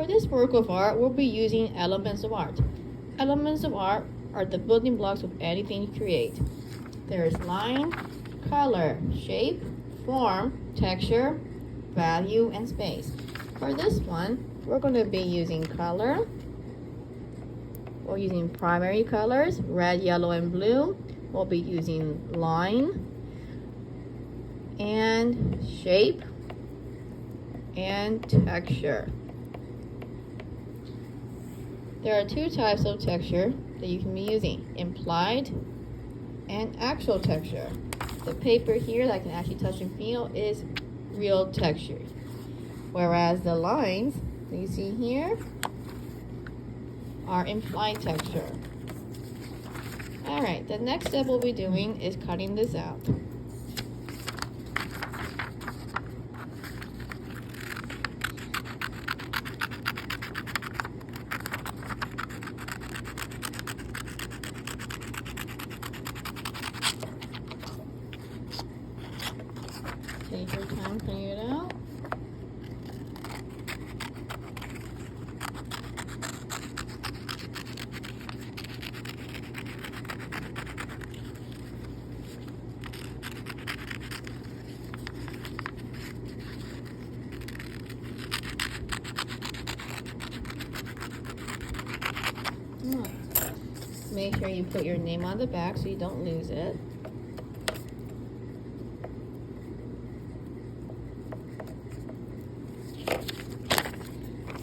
For this work of art, we'll be using elements of art. Elements of art are the building blocks of anything you create. There is line, color, shape, form, texture, value, and space. For this one, we're going to be using color. We're using primary colors, red, yellow, and blue. We'll be using line and shape and texture. There are two types of texture that you can be using, implied and actual texture. The paper here that I can actually touch and feel is real texture, whereas the lines that you see here are implied texture. Alright, the next step we'll be doing is cutting this out. Take your time cutting it out. Make sure you put your name on the back so you don't lose it.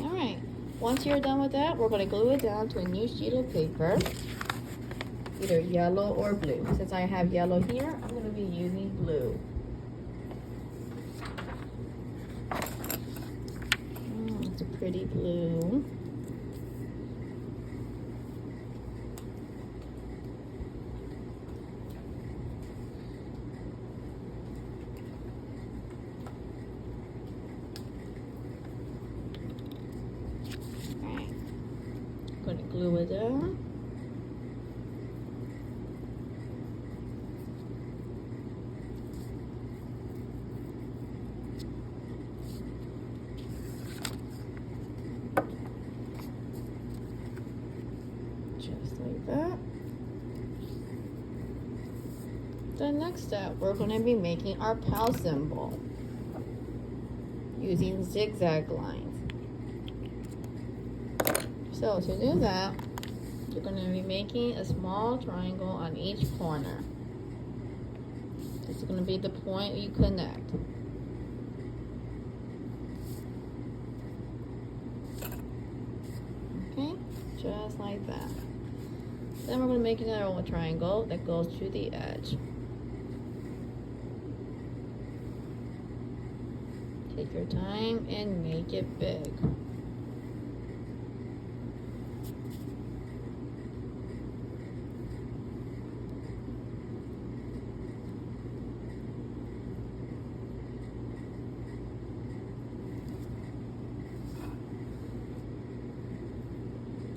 Alright, once you're done with that, we're going to glue it down to a new sheet of paper, either yellow or blue. Since I have yellow here, I'm going to be using blue. It's a pretty blue. Going to glue it down. Just like that. The next step, we're going to be making our PAL symbol using zigzag lines. So to do that, you're going to be making a small triangle on each corner. This is going to be the point you connect. Okay, just like that. Then we're going to make another little triangle that goes to the edge. Take your time and make it big.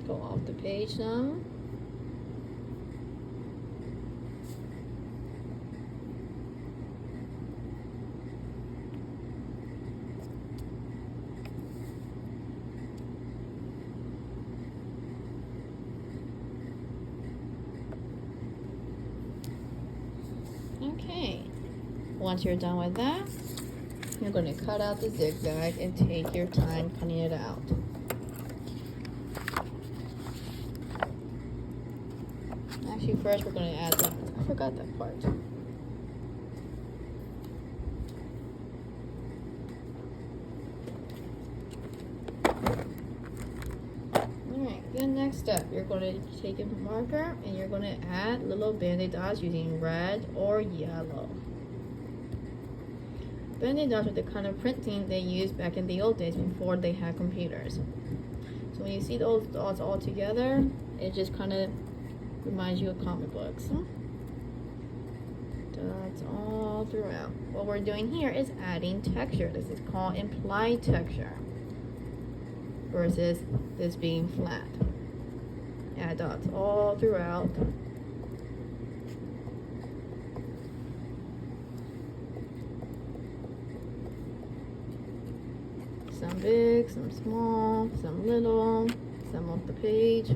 Go off the page now. Okay, once you're done with that, you're going to cut out the zigzag and take your time cutting it out. Actually, first we're going to add the, I forgot that part. Alright, then next step, you're going to take a marker and you're going to add little band-aid dots using red or yellow. Band-aid dots are the kind of printing they used back in the old days before they had computers. So when you see those dots all together, it just kind of reminds you of comic books. Dots all throughout. What we're doing here is adding texture. This is called implied texture versus this being flat. Add dots all throughout. Some big, some small, some little, some off the page.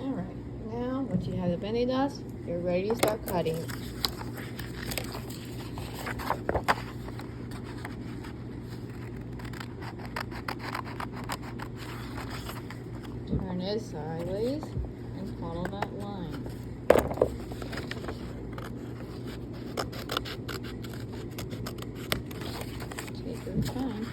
Alright, now once you have the bendy dots, you're ready to start cutting. Turn it sideways and follow that line. Take your time.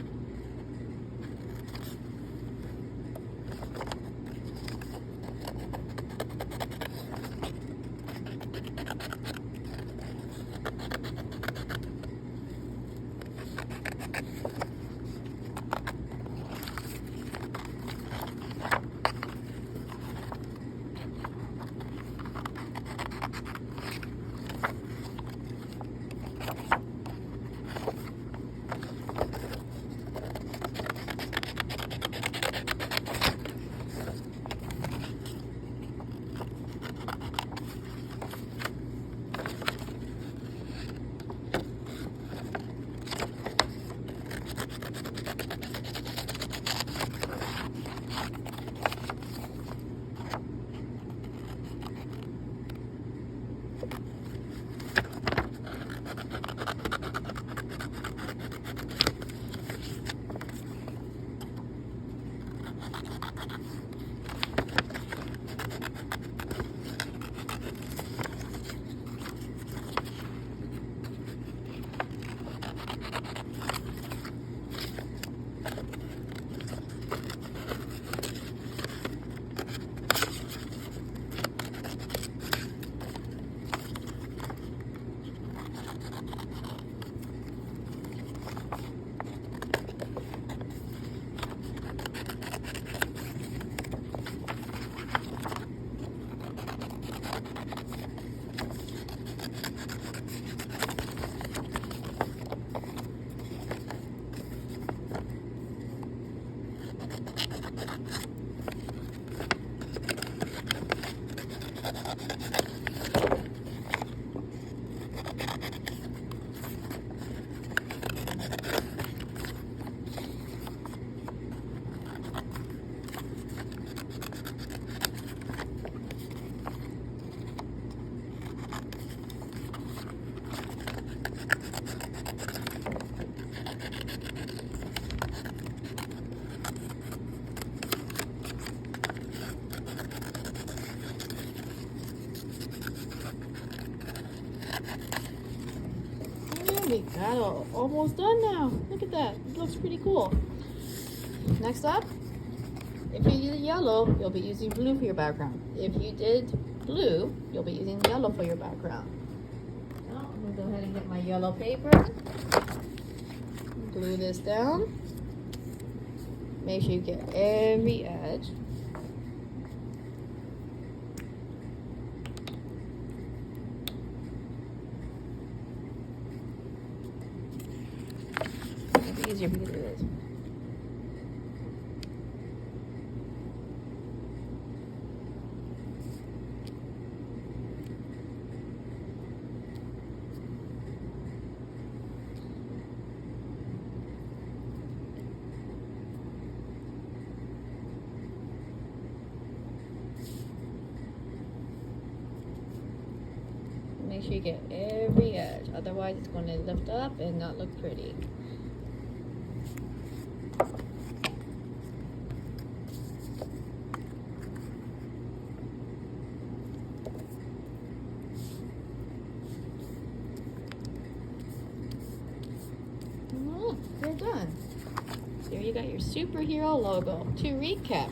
We got it almost done now. Look at that. It looks pretty cool. Next up, if you did yellow, you'll be using blue for your background. If you did blue, you'll be using yellow for your background. Now, I'm going to go ahead and get my yellow paper. Glue this down. Make sure you get every edge. Easier because of this. Make sure you get every edge, otherwise it's going to lift up and not look pretty. You're done. So here you got your superhero logo. To recap,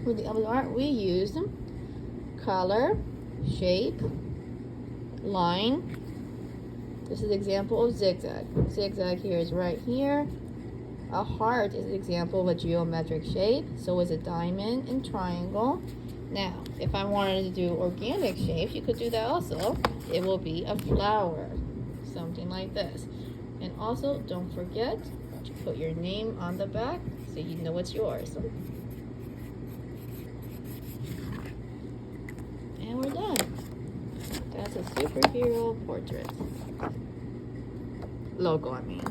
with the art we used color, shape, line. This is an example of zigzag. Zigzag here is right here. A heart is an example of a geometric shape. So is a diamond and triangle. Now, if I wanted to do organic shapes, you could do that also. It will be a flower, something like this. And also, don't forget to put your name on the back so you know it's yours. And we're done. That's a superhero portrait. Logo, I mean.